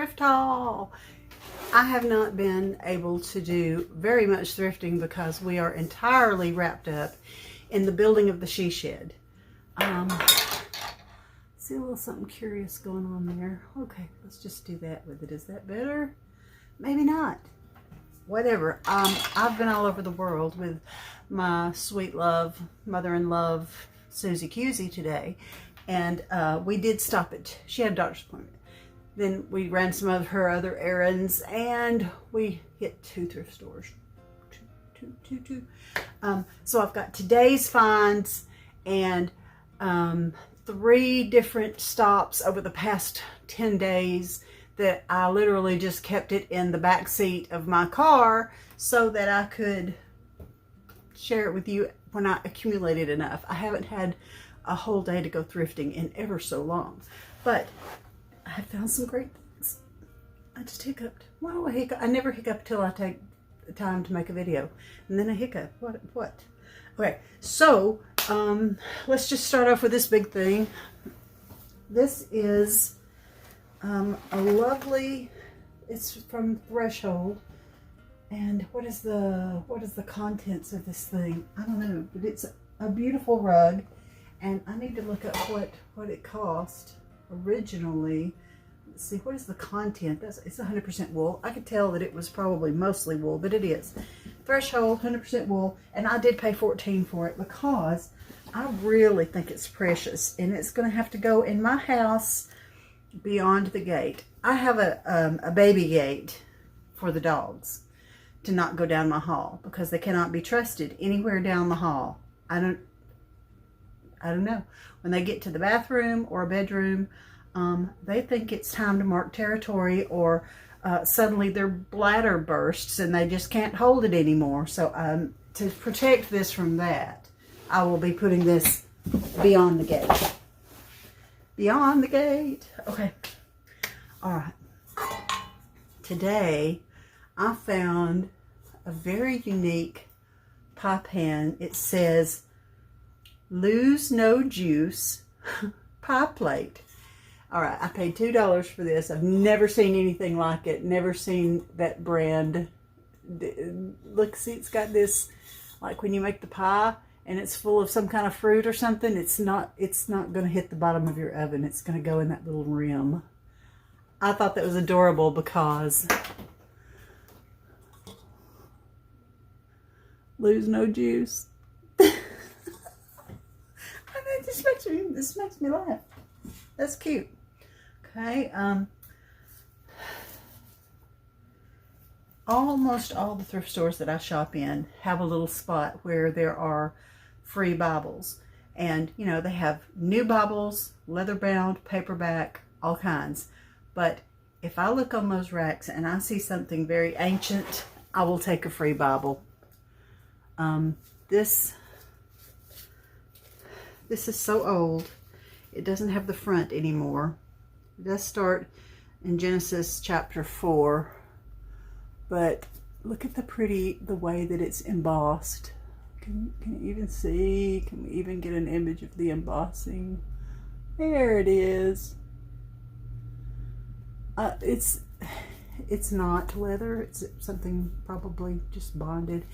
thrift haul. I have not been able to do very much thrifting because we are entirely wrapped up in the building of the she shed. See a little something curious going on there. Okay, let's just do that with it. Is that better? Maybe not. Whatever. I've been all over the world with my sweet love, mother-in-law, Susie Cusey today. And we did stop at, she had a doctor's appointment. Then we ran some of her other errands and we hit 2 thrift stores. Two. So I've got today's finds and 3 different stops over the past 10 days that I literally just kept it in the back seat of my car so that I could share it with you when I accumulated enough. I haven't had a whole day to go thrifting in ever so long, but I have found some great things. I just hiccuped. Why do I hiccup? I never hiccup till I take the time to make a video, and then I hiccup. What? Okay, so let's just start off with this big thing. This is a lovely, it's from Threshold, and what is the contents of this thing? I don't know, but it's a beautiful rug, and I need to look up what it cost originally. Let's see, what is the content? It's 100% wool. I could tell that it was probably mostly wool, but it is. Threshold, 100% wool, and I did pay $14 for it because I really think it's precious, and it's going to have to go in my house beyond the gate. I have a baby gate for the dogs to not go down my hall because they cannot be trusted anywhere down the hall. I don't know. When they get to the bathroom or a bedroom, they think it's time to mark territory, or suddenly their bladder bursts and they just can't hold it anymore. So to protect this from that, I will be putting this beyond the gate. Beyond the gate. Okay. All right. Today, I found a very unique pie pan. It says, "Lose no juice pie plate." All right, I paid $2 for this. I've never seen anything like it. Never seen that brand. Look, see, it's got this, like when you make the pie and it's full of some kind of fruit or something, it's not going to hit the bottom of your oven. It's going to go in that little rim. I thought that was adorable because lose no juice. This makes me laugh. That's cute. Okay. Almost all the thrift stores that I shop in have a little spot where there are free Bibles. And, you know, they have new Bibles, leather bound, paperback, all kinds. But if I look on those racks and I see something very ancient, I will take a free Bible. This is so old. It doesn't have the front anymore. It does start in Genesis chapter 4. But look at the way that it's embossed. Can you even see? Can we even get an image of the embossing? There it is. It's not leather. It's something probably just bonded.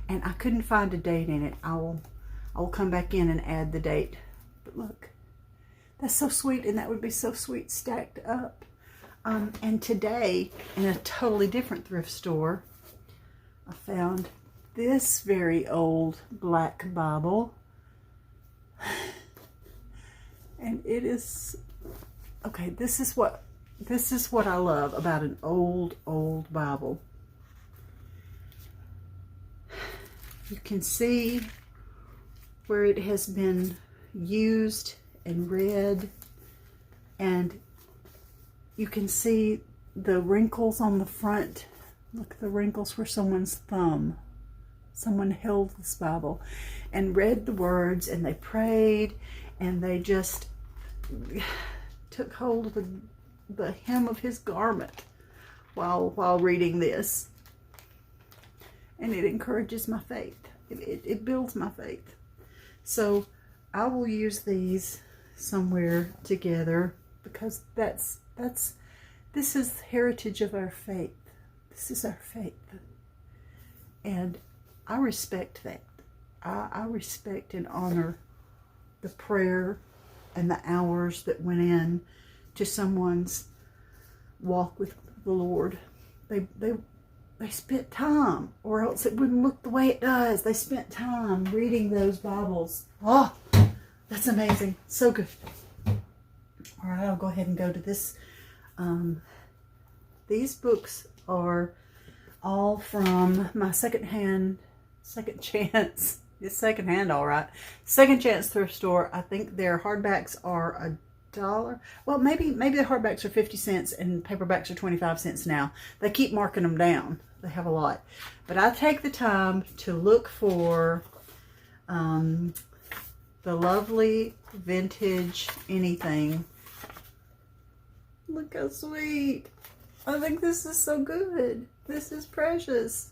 And I couldn't find a date in it. I will come back in and add the date. But look, that's so sweet, and that would be so sweet stacked up. And today, in a totally different thrift store, I found this very old black Bible. And it is, okay, this is what I love about an old Bible. You can see where it has been used and read, and you can see the wrinkles on the front. Look at the wrinkles where someone's thumb. Someone held this Bible and read the words, and they prayed, and they just took hold of the hem of his garment while reading this. And it encourages my faith. It builds my faith. So I will use these somewhere together because that's This is heritage of our faith. This is our faith. And I respect that. I respect and honor the prayer and the hours that went in to someone's walk with the Lord. They spent time, or else it wouldn't look the way it does. They spent time reading those Bibles. Oh, that's amazing. So good. All right, I'll go ahead and go to this. These books are all from my second chance. It's secondhand, all right. Second chance thrift store. I think their hardbacks are $1. Well, maybe the hardbacks are 50 cents and paperbacks are 25 cents now. They keep marking them down. They have a lot. But I take the time to look for the lovely vintage anything. Look how sweet. I think this is so good. This is precious.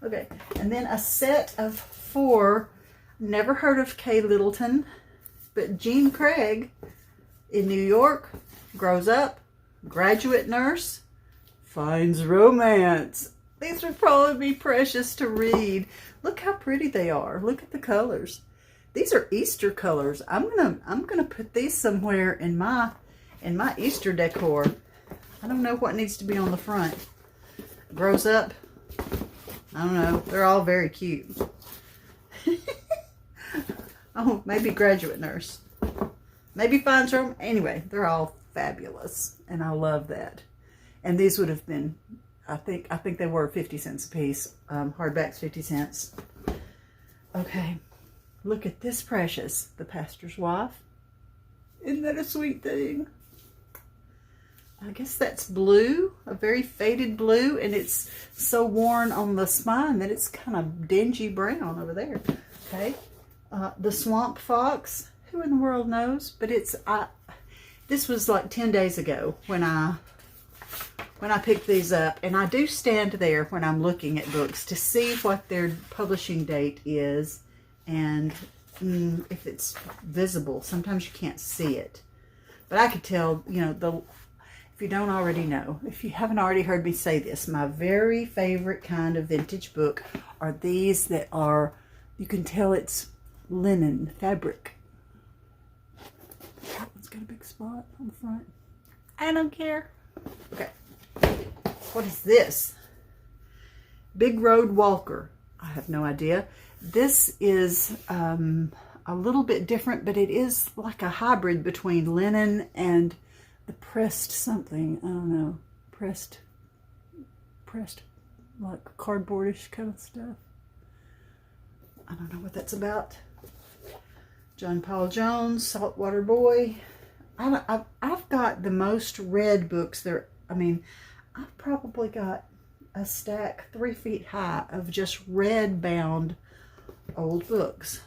Okay, and then a set of 4. Never heard of Kay Littleton, but Jean Craig in New York, grows up, graduate nurse, finds romance. These would probably be precious to read. Look how pretty they are. Look at the colors. These are Easter colors. I'm gonna put these somewhere in my Easter decor. I don't know what needs to be on the front. Grows up. I don't know. They're all very cute. Oh, maybe graduate nurse. Maybe finds room. Anyway, they're all fabulous, and I love that. And these would have been, I think they were 50 cents a piece. Hardbacks 50 cents. Okay, look at this precious. The Pastor's Wife. Isn't that a sweet thing? I guess that's blue, a very faded blue, and it's so worn on the spine that it's kind of dingy brown over there. Okay, the Swamp Fox. Who in the world knows? But it's this was like 10 days ago when I picked these up, and I do stand there when I'm looking at books to see what their publishing date is, and if it's visible. Sometimes you can't see it, but I could tell. You know, if you don't already know, if you haven't already heard me say this, my very favorite kind of vintage book are these that are, you can tell it's linen fabric. That one's got a big spot on the front. I don't care. Okay. What is this? Big Road Walker. I have no idea. This is a little bit different, but it is like a hybrid between linen and the pressed something. I don't know. Pressed like cardboardish kind of stuff. I don't know what that's about. John Paul Jones, Saltwater Boy. I've got the most read books there. I mean, I've probably got a stack 3 feet high of just red bound old books.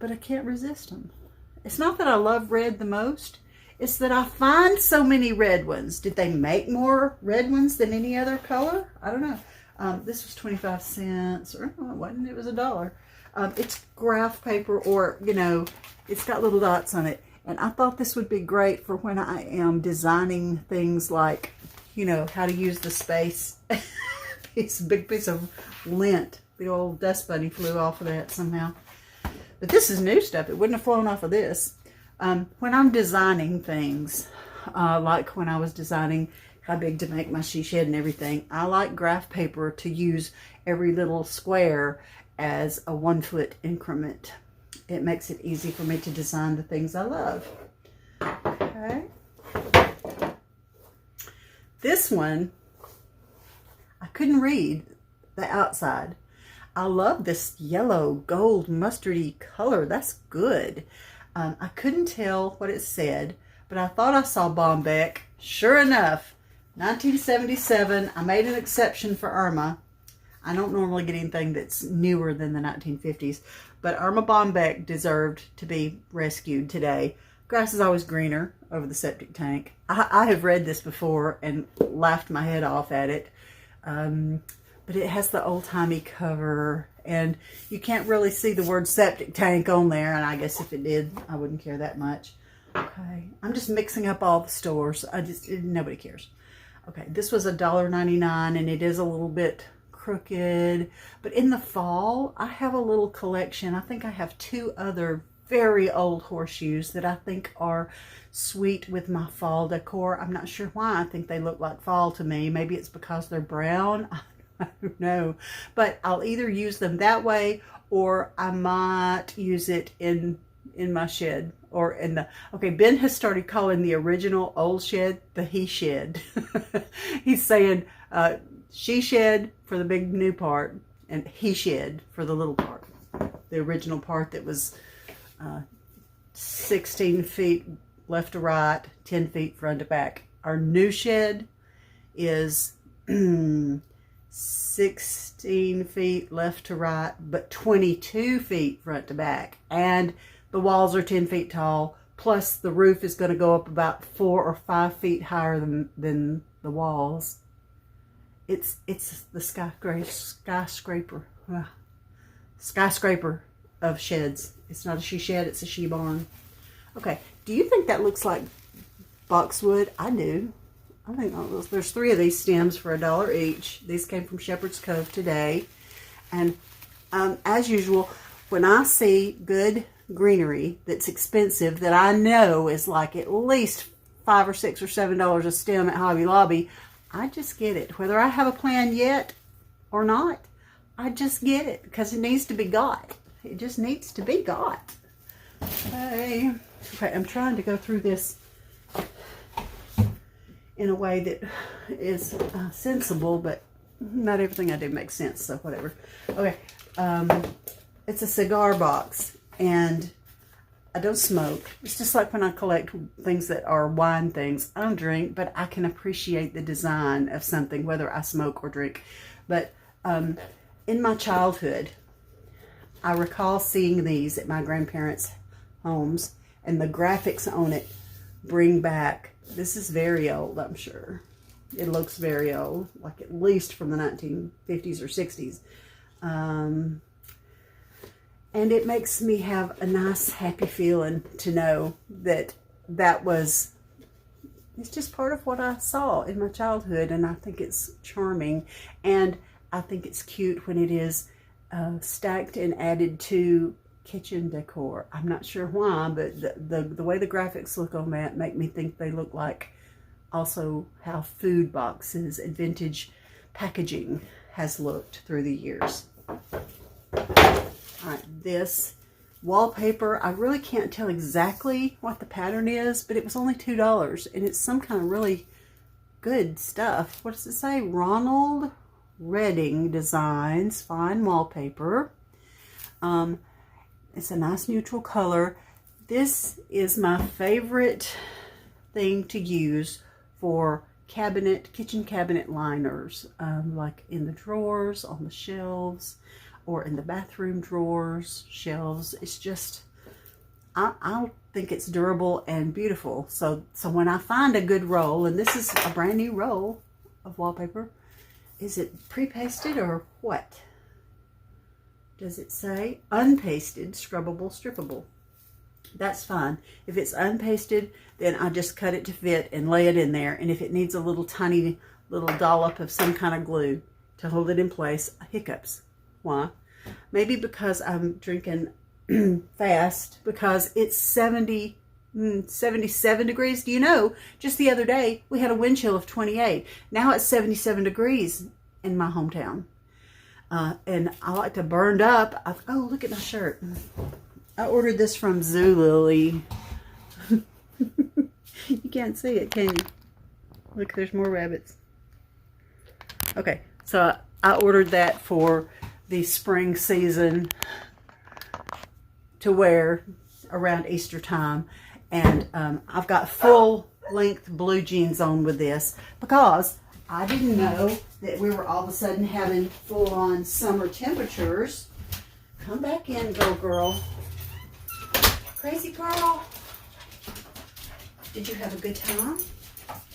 But I can't resist them. It's not that I love red the most. It's that I find so many red ones. Did they make more red ones than any other color? I don't know. This was 25 cents, or no, it wasn't. It was $1. It's graph paper, or, you know, it's got little dots on it. And I thought this would be great for when I am designing things like, you know, how to use the space. It's a big piece of lint. The old dust bunny flew off of that somehow. But this is new stuff. It wouldn't have flown off of this. When I'm designing things, like when I was designing how big to make my she shed and everything, I like graph paper to use every little square as a 1 foot increment. It makes it easy for me to design the things I love. Okay. This one, I couldn't read the outside. I love this yellow, gold, mustardy color. That's good. I couldn't tell what it said, but I thought I saw Bombeck. Sure enough, 1977. I made an exception for Irma. I don't normally get anything that's newer than the 1950s, but Irma Bombeck deserved to be rescued today. Grass is always greener over the septic tank. I have read this before and laughed my head off at it. But it has the old-timey cover, and you can't really see the word septic tank on there, and I guess if it did, I wouldn't care that much. Okay, I'm just mixing up all the stores. Nobody cares. Okay, this was $1.99 and it is a little bit crooked, but in the fall I have a little collection. I think I have 2 other very old horseshoes that I think are sweet with my fall decor. I'm not sure why I think they look like fall to me. Maybe it's because they're brown. I don't know, but I'll either use them that way or I might use it in my shed or in the, okay, Ben has started calling the original old shed the he shed. He's saying she shed for the big new part and he shed for the little part. The original part that was 16 feet left to right, 10 feet front to back. Our new shed is 16 feet left to right, but 22 feet front to back. And the walls are 10 feet tall, plus the roof is going to go up about 4 or 5 feet higher than the walls. It's the skyscraper of sheds. It's not a she shed, it's a she barn. Okay, do you think that looks like boxwood? I do. I think there's 3 of these stems for $1 each. These came from Shepherd's Cove today. And as usual, when I see good greenery that's expensive, that I know is like at least $5 or $6 or $7 a stem at Hobby Lobby, I just get it. Whether I have a plan yet or not, I just get it because it needs to be got. It just needs to be got. Okay, I'm trying to go through this in a way that is sensible, but not everything I do makes sense, so whatever. Okay, it's a cigar box, and I don't smoke. It's just like when I collect things that are wine things. I don't drink, but I can appreciate the design of something, whether I smoke or drink. But in my childhood, I recall seeing these at my grandparents' homes, and the graphics on it bring back, this is very old, I'm sure. It looks very old, like at least from the 1950s or 60s. And it makes me have a nice, happy feeling to know that it's just part of what I saw in my childhood, and I think it's charming, and I think it's cute when it is stacked and added to kitchen decor. I'm not sure why, but the way the graphics look on that make me think they look like also how food boxes and vintage packaging has looked through the years. All right, this wallpaper, I really can't tell exactly what the pattern is, but it was only $2, and it's some kind of really good stuff. What does it say? Ronald Redding Designs Fine Wallpaper. It's a nice neutral color. This is my favorite thing to use for kitchen cabinet liners, like in the drawers, on the shelves, or in the bathroom drawers, shelves. It's just, I think it's durable and beautiful. So when I find a good roll, and this is a brand new roll of wallpaper, is it pre-pasted or what? Does it say unpasted, scrubbable, strippable? That's fine. If it's unpasted, then I just cut it to fit and lay it in there. And if it needs a little tiny little dollop of some kind of glue to hold it in place, hiccups. Why? Maybe because I'm drinking fast, because it's 77 degrees. Do you know, just the other day, we had a wind chill of 28. Now it's 77 degrees in my hometown. And I like to burn up. Oh, look at my shirt. I ordered this from Zulily. You can't see it, can you? Look, there's more rabbits. Okay, so I ordered that for the spring season to wear around Easter time. And I've got full length blue jeans on with this because I didn't know that we were all of a sudden having full-on summer temperatures. Come back in, girl. Crazy girl. Did you have a good time?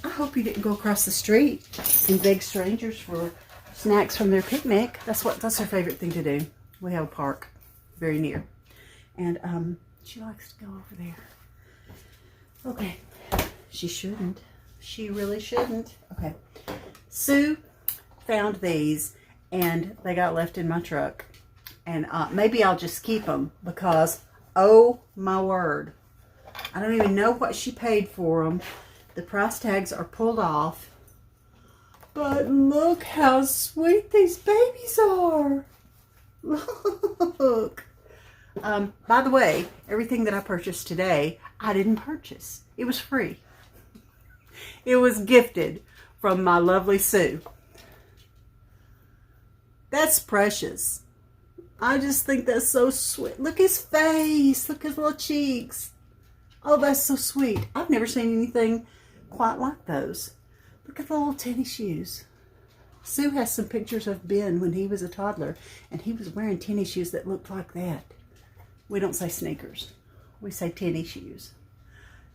I hope you didn't go across the street and beg strangers for snacks from their picnic. That's her favorite thing to do. We have a park very near. And she likes to go over there. Okay, she shouldn't. She really shouldn't. Okay, Sue found these and they got left in my truck. And maybe I'll just keep them because, oh my word, I don't even know what she paid for them. The price tags are pulled off. But look how sweet these babies are. Look. By the way, everything that I purchased today, I didn't purchase. It was free. It was gifted from my lovely Sue. That's precious. I just think that's so sweet. Look his face. Look his little cheeks. Oh, that's so sweet. I've never seen anything quite like those. Look at the little tennis shoes. Sue has some pictures of Ben when he was a toddler, and he was wearing tennis shoes that looked like that. We don't say sneakers. We say tennis shoes.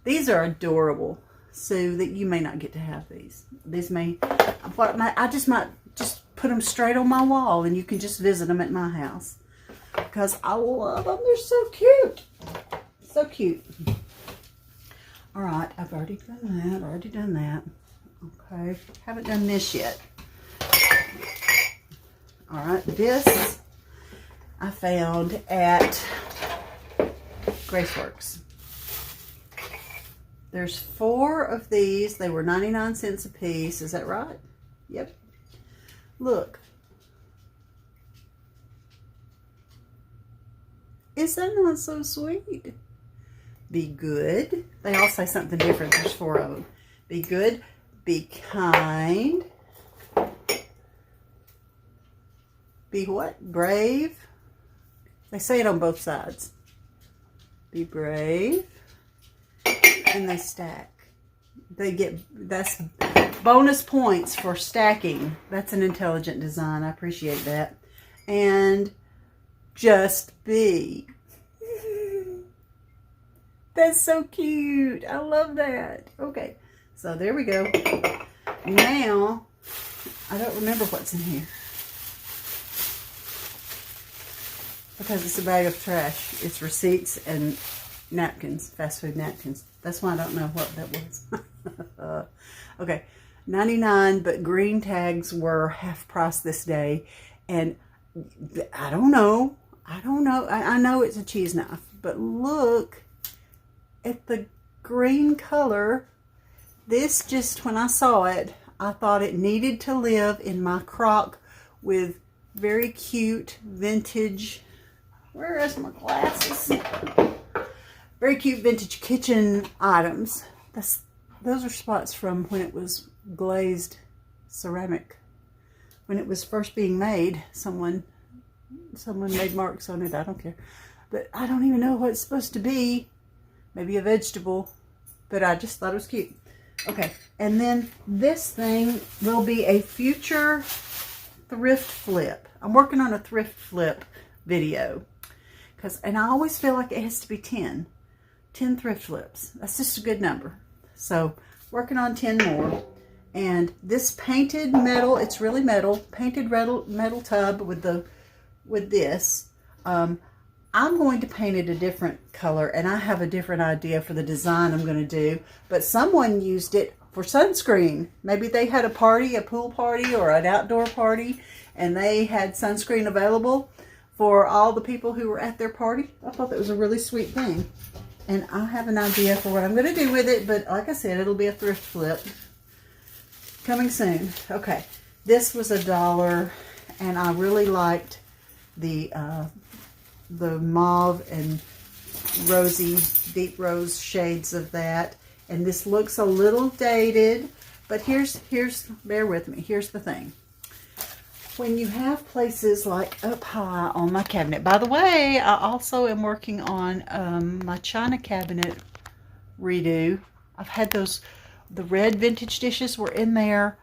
These are adorable, Sue, that you may not get to have these. These may, I just might just put them straight on my wall, and you can just visit them at my house. Because I love them. They're so cute. So cute. All right, I've already done that. Okay, haven't done this yet. All right, this I found at Graceworks. There's 4 of these. They were 99 cents a piece. Is that right? Yep. Look. Is that not so sweet? Be good. They all say something different. There's 4 of them. Be good. Be kind. Be what? Brave. They say it on both sides. Be brave. And they stack. They get, that's bonus points for stacking. That's an intelligent design. I appreciate that. And just be. That's so cute. I love that. Okay. So there we go. Now, I don't remember what's in here. Because it's a bag of trash. It's receipts and napkins, fast food napkins. That's why I don't know what that was. Okay, 99, but green tags were half price this day. And I don't know. I know it's a cheese knife, but look at the green color. This just, when I saw it, I thought it needed to live in my crock with very cute vintage. Where is my glasses? Very cute vintage kitchen items. Those are spots from when it was glazed ceramic. When it was first being made, someone made marks on it. I don't care. But I don't even know what it's supposed to be. Maybe a vegetable. But I just thought it was cute. Okay. And then this thing will be a future thrift flip. I'm working on a thrift flip video. And I always feel like it has to be 10 thrift flips. That's just a good number. So working on 10 more. And this painted metal, it's really metal, painted metal tub with this. I'm going to paint it a different color, and I have a different idea for the design I'm going to do. But someone used it for sunscreen. Maybe they had a party, a pool party or an outdoor party, and they had sunscreen available for all the people who were at their party. I thought that was a really sweet thing. And I have an idea for what I'm going to do with it, but like I said, it'll be a thrift flip. Coming soon. Okay, this was $1, and I really liked the mauve and rosy, deep rose shades of that. And this looks a little dated, but here's bear with me. Here's the thing. When you have places like up high on my cabinet. By the way, I also am working on my china cabinet redo. I've had those, the red vintage dishes were in there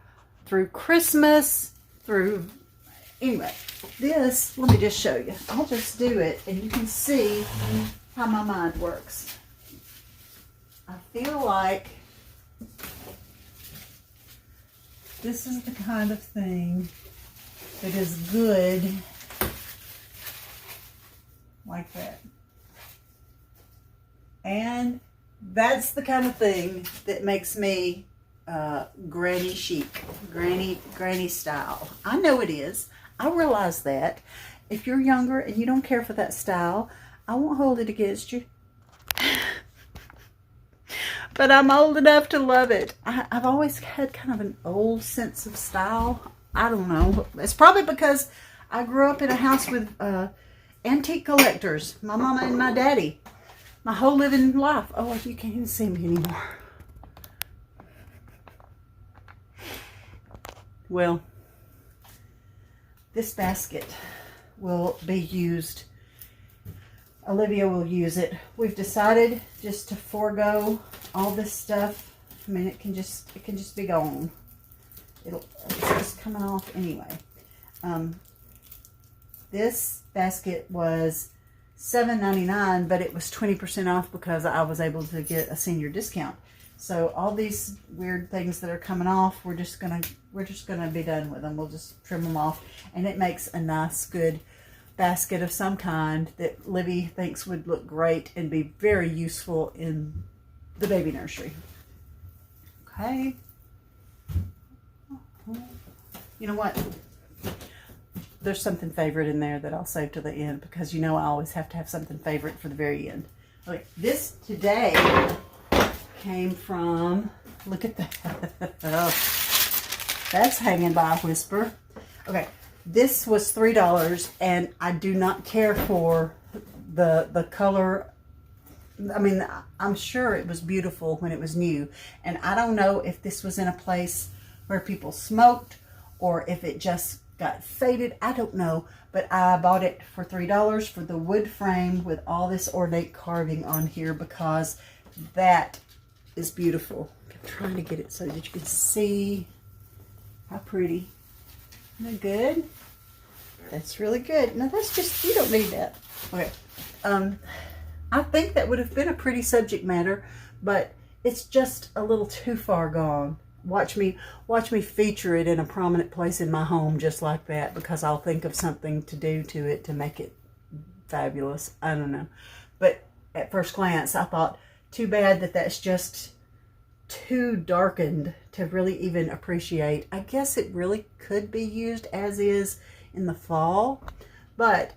through Christmas, anyway, this, let me just show you. I'll just do it and you can see how my mind works. I feel like this is the kind of thing that is good like that. And That's the kind of thing that makes me granny chic, granny style. I know it is. I realize that. If you're younger and you don't care for that style, I won't hold it against you. But I'm old enough to love it. I've always had kind of an old sense of style. I don't know. It's probably because I grew up in a house with antique collectors. My mama and my daddy. My whole living life. Oh, you can't even see me anymore. Well, this basket will be used. Olivia will use it. We've decided just to forego all this stuff. I mean, it can just be gone. It's just coming off anyway. This basket was $7.99, but it was 20% off because I was able to get a senior discount. So all these weird things that are coming off, we're just gonna be done with them. We'll just trim them off, and it makes a nice, good basket of some kind that Libby thinks would look great and be very useful in the baby nursery. Okay. You know what? There's something favorite in there that I'll save to the end because you know I always have to have something favorite for the very end. Okay, this today came from, look at that. Oh, that's hanging by a whisper. Okay, this was $3 and I do not care for the color. I mean, I'm sure it was beautiful when it was new. And I don't know if this was in a place where people smoked or if it just got faded. I don't know, but I bought it for $3 for the wood frame with all this ornate carving on here because that is beautiful. I'm trying to get it so that you can see how pretty. Isn't that good? That's really good. Now that's just, you don't need that. Okay. I think that would have been a pretty subject matter, but it's just a little too far gone. Watch me feature it in a prominent place in my home just like that because I'll think of something to do to it to make it fabulous. I don't know. But at first glance, I thought, too bad that that's just too darkened to really even appreciate. I guess it really could be used as is in the fall. But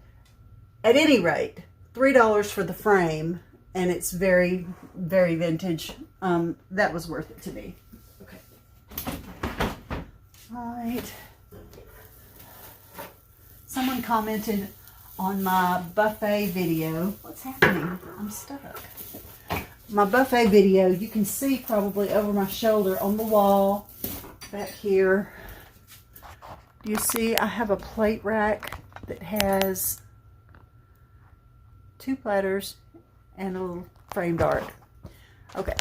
at any rate, $3 for the frame, and it's very, very vintage. That was worth it to me. Right. Someone commented on my buffet video. What's happening? I'm stuck. My buffet video, you can see probably over my shoulder on the wall back here. Do you see I have a plate rack that has 2 platters and a little framed art. Okay.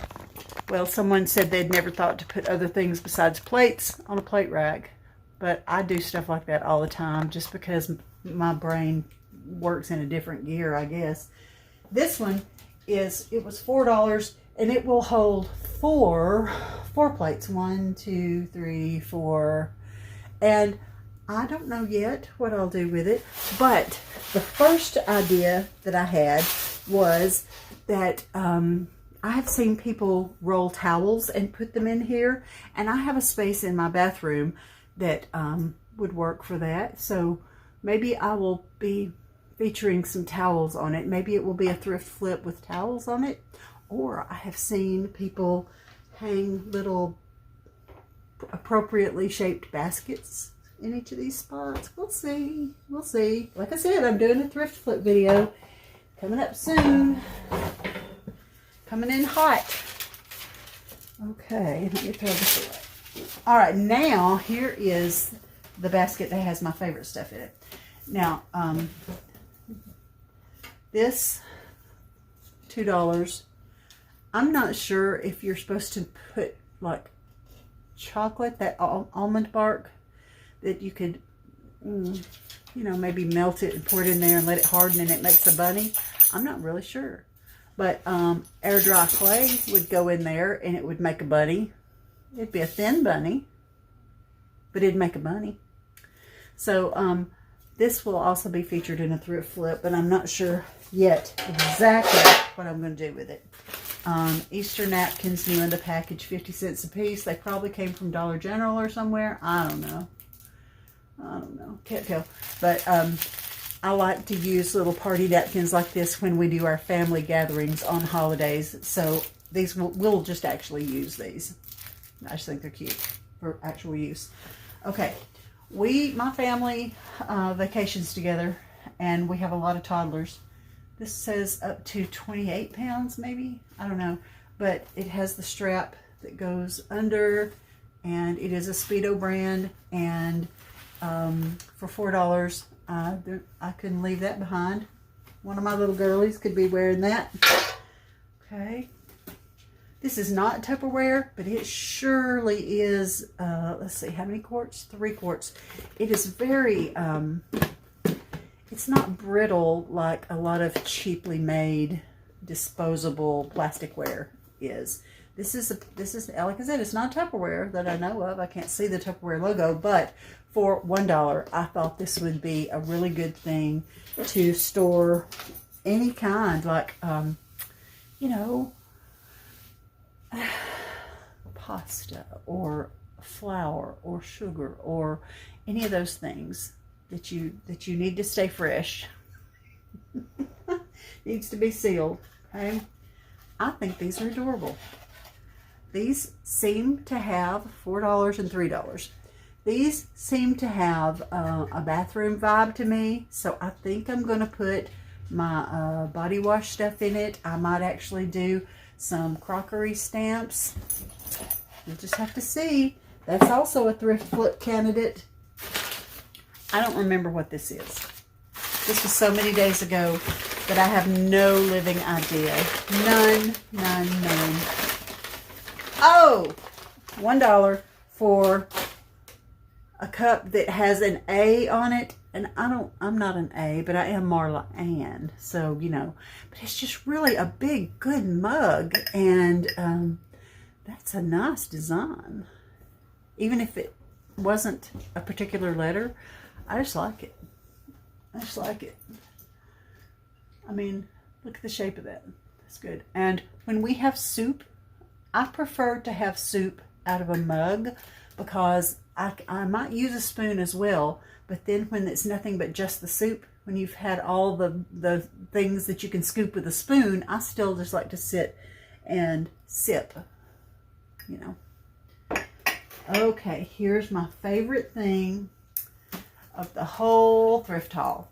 Well, someone said they'd never thought to put other things besides plates on a plate rack, but I do stuff like that all the time just because my brain works in a different gear, I guess. This one it was $4 and it will hold four plates. 1, 2, 3, 4. And I don't know yet what I'll do with it, but the first idea that I had was that I have seen people roll towels and put them in here, and I have a space in my bathroom that would work for that. So maybe I will be featuring some towels on it. Maybe it will be a thrift flip with towels on it, or I have seen people hang little appropriately shaped baskets in each of these spots. We'll see. We'll see. Like I said, I'm doing a thrift flip video coming up soon. Coming in hot. Okay, let me throw this away. All right, now here is the basket that has my favorite stuff in it. Now, this $2. I'm not sure if you're supposed to put like chocolate, that almond bark, that you could, you know, maybe melt it and pour it in there and let it harden and it makes a bunny. I'm not really sure. But air dry clay would go in there and it would make a bunny. It'd be a thin bunny, but it'd make a bunny. So this will also be featured in a thrift flip, but I'm not sure yet exactly what I'm going to do with it. Easter napkins, new in the package, 50 cents a piece. They probably came from Dollar General or somewhere. I don't know. Can't tell. But I like to use little party napkins like this when we do our family gatherings on holidays. So these we'll just actually use these. I just think they're cute for actual use. Okay, my family vacations together, and we have a lot of toddlers. This says up to 28 pounds, maybe. I don't know. But it has the strap that goes under, and it is a Speedo brand. And for $4, I couldn't leave that behind. One of my little girlies could be wearing that. Okay. This is not Tupperware, but it surely is, let's see, how many quarts? 3 quarts. It is very... it's not brittle like a lot of cheaply made disposable plasticware is. This is like I said, it's not Tupperware that I know of. I can't see the Tupperware logo, but for $1, I thought this would be a really good thing to store any kind, like you know, pasta or flour or sugar or any of those things that you need to stay fresh. Needs to be sealed. Okay, I think these are adorable. These seem to have $4 and $3. These seem to have a bathroom vibe to me, so I think I'm going to put my body wash stuff in it. I might actually do some crockery stamps. You'll just have to see. That's also a thrift flip candidate. I don't remember what this is. This was so many days ago that I have no living idea. None. Oh, $1 for a cup that has an A on it. And I'm not an A, but I am Marla Cain. So, you know, but it's just really a big, good mug. And that's a nice design. Even if it wasn't a particular letter, I just like it. I just like it. I mean, look at the shape of that. That's good. And when we have soup, I prefer to have soup out of a mug because I might use a spoon as well. But then when it's nothing but just the soup, when you've had all the things that you can scoop with a spoon, I still just like to sit and sip, you know. Okay, here's my favorite thing of the whole thrift haul.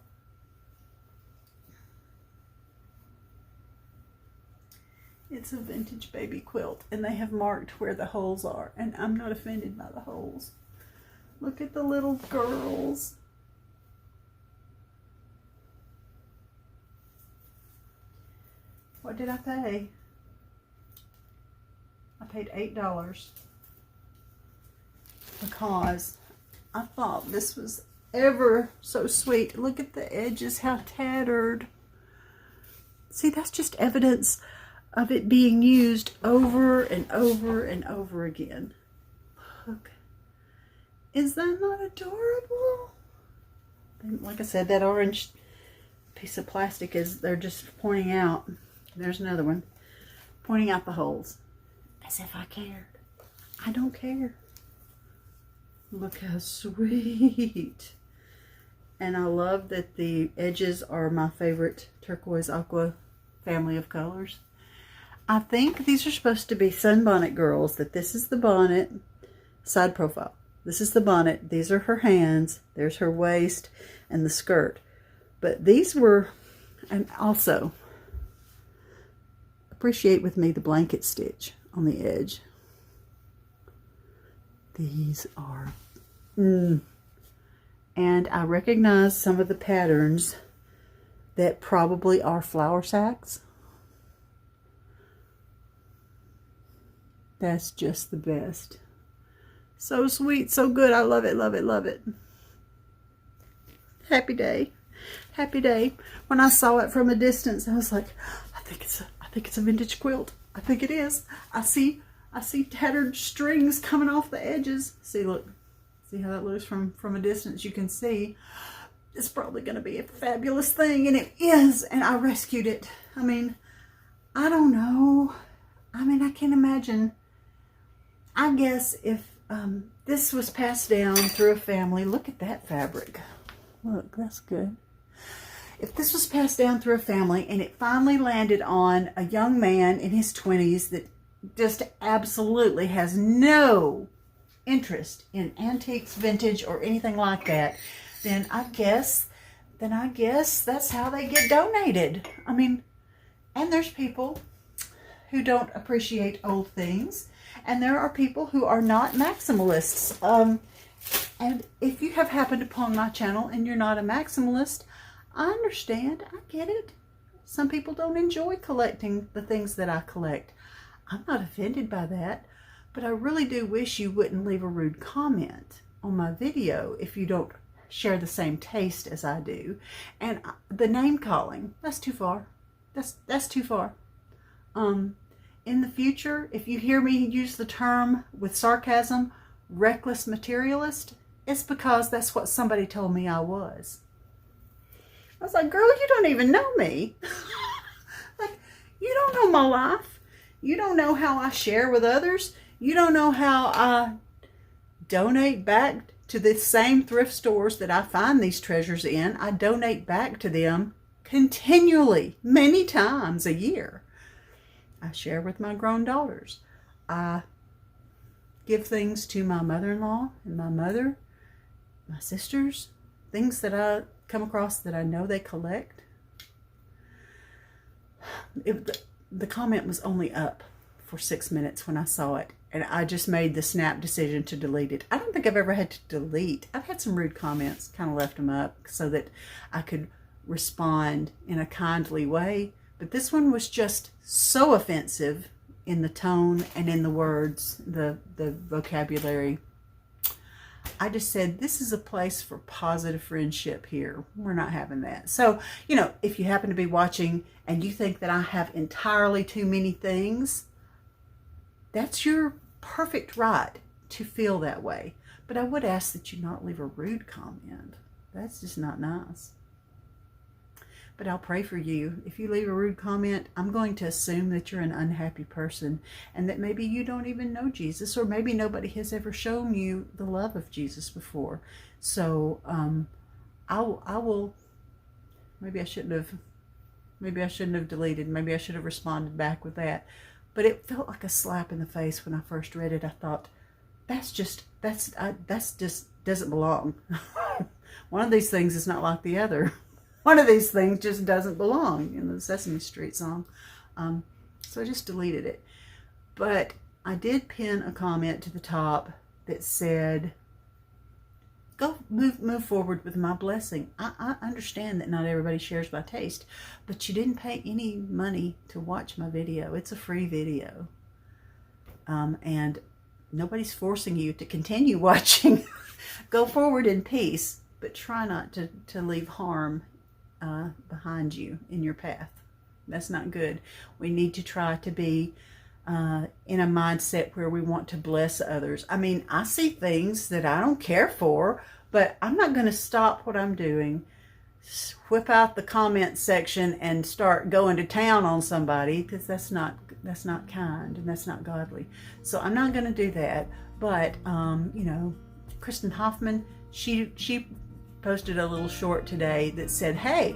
It's a vintage baby quilt, and they have marked where the holes are, and I'm not offended by the holes. Look at the little girls. What did I pay? I paid $8 because I thought this was ever so sweet. Look at the edges, how tattered. See, that's just evidence of it being used over and over and over again. Look. Is that not adorable? And like I said, that orange piece of plastic is, they're just pointing out. There's another one. Pointing out the holes. As if I cared. I don't care. Look how sweet. And I love that the edges are my favorite turquoise aqua family of colors. I think these are supposed to be Sunbonnet girls. That this is the bonnet. Side profile. This is the bonnet. These are her hands. There's her waist and the skirt. But these were, and also, appreciate with me the blanket stitch on the edge. These are, and I recognize some of the patterns that probably are flour sacks. That's just the best. So sweet, so good. I love it, love it, love it. Happy day. Happy day. When I saw it from a distance, I was like, I think it's a vintage quilt. I think it is. I see tattered strings coming off the edges. See, look. See how that looks from a distance? You can see it's probably going to be a fabulous thing, and it is, and I rescued it. I mean, I don't know. I mean, I can't imagine. I guess if this was passed down through a family, look at that fabric. Look, that's good. If this was passed down through a family and it finally landed on a young man in his 20s that just absolutely has no interest in antiques, vintage, or anything like that, then I guess that's how they get donated. I mean, and there's people who don't appreciate old things, and there are people who are not maximalists. And if you have happened upon my channel and you're not a maximalist, I understand. I get it. Some people don't enjoy collecting the things that I collect. I'm not offended by that, but I really do wish you wouldn't leave a rude comment on my video if you don't share the same taste as I do. And the name calling, that's too far. That's too far. In the future, if you hear me use the term with sarcasm, reckless materialist, it's because that's what somebody told me I was. I was like, girl, you don't even know me. Like, you don't know my life. You don't know how I share with others. You don't know how I donate back to the same thrift stores that I find these treasures in. I donate back to them continually, many times a year. I share with my grown daughters. I give things to my mother-in-law and my mother, my sisters, things that I come across that I know they collect. The comment was only up for 6 minutes when I saw it, and I just made the snap decision to delete it. I don't think I've ever had to delete. I've had some rude comments, kind of left them up so that I could respond in a kindly way, but this one was just so offensive in the tone and in the words, the vocabulary. I just said, this is a place for positive friendship here. We're not having that. So, you know, if you happen to be watching and you think that I have entirely too many things, that's your perfect right to feel that way. But I would ask that you not leave a rude comment. That's just not nice. But I'll pray for you. If you leave a rude comment, I'm going to assume that you're an unhappy person and that maybe you don't even know Jesus, or maybe nobody has ever shown you the love of Jesus before. So I will, maybe I shouldn't have deleted. Maybe I should have responded back with that. But it felt like a slap in the face when I first read it. I thought, that's just doesn't belong. One of these things is not like the other. One of these things just doesn't belong in the Sesame Street song. So I just deleted it. But I did pin a comment to the top that said, go move forward with my blessing. I understand that not everybody shares my taste, but you didn't pay any money to watch my video. It's a free video. And nobody's forcing you to continue watching. Go forward in peace, but try not to leave harm behind you in your path. That's not good. We need to try to be in a mindset where we want to bless others. I mean, I see things that I don't care for, but I'm not going to stop what I'm doing, whip out the comment section and start going to town on somebody, because that's not kind and that's not godly. So I'm not going to do that. But you know, Kristen Hoffman, she posted a little short today that said, hey,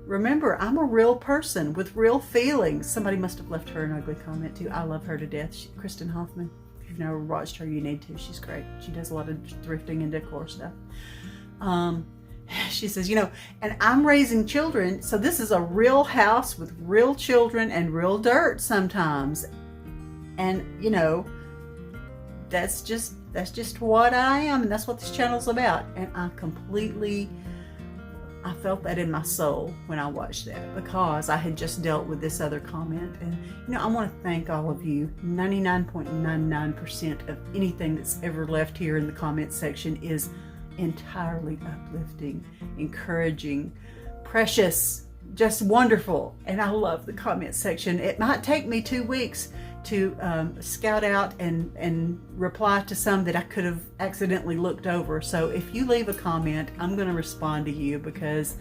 remember, I'm a real person with real feelings. Somebody must have left her an ugly comment too. I love her to death. Kristen Hoffman. If you've never watched her, you need to. She's great. She does a lot of thrifting and decor stuff. She says, you know, and I'm raising children, so this is a real house with real children and real dirt sometimes. And, you know, that's just what I am, and that's what this channel's about. And I felt that in my soul when I watched that, because I had just dealt with this other comment. And, you know, I want to thank all of you. 99.99% of anything that's ever left here in the comment section is entirely uplifting, encouraging, precious, just wonderful. And I love the comment section. It might take me 2 weeks to scout out and reply to some that I could have accidentally looked over. So if you leave a comment, I'm going to respond to you, because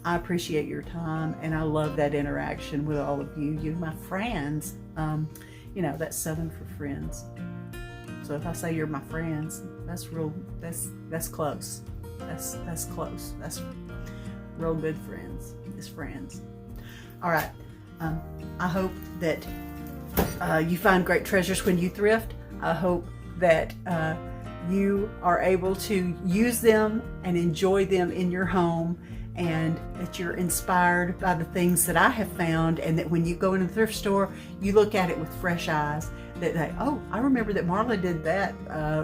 I appreciate your time and I love that interaction with all of you. You're my friends. You know, that's Southern for friends. So if I say you're my friends, that's real, that's close. That's close. That's real good friends. It's friends. All right. I hope that you find great treasures when you thrift. I hope that you are able to use them and enjoy them in your home, and that you're inspired by the things that I have found, and that when you go in the thrift store, you look at it with fresh eyes. That oh, I remember that Marla did that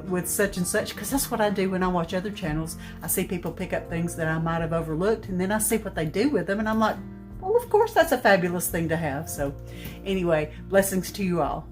with such and such, because that's what I do when I watch other channels. I see people pick up things that I might have overlooked, and then I see what they do with them, and I'm like, well, of course, that's a fabulous thing to have. So anyway, blessings to you all.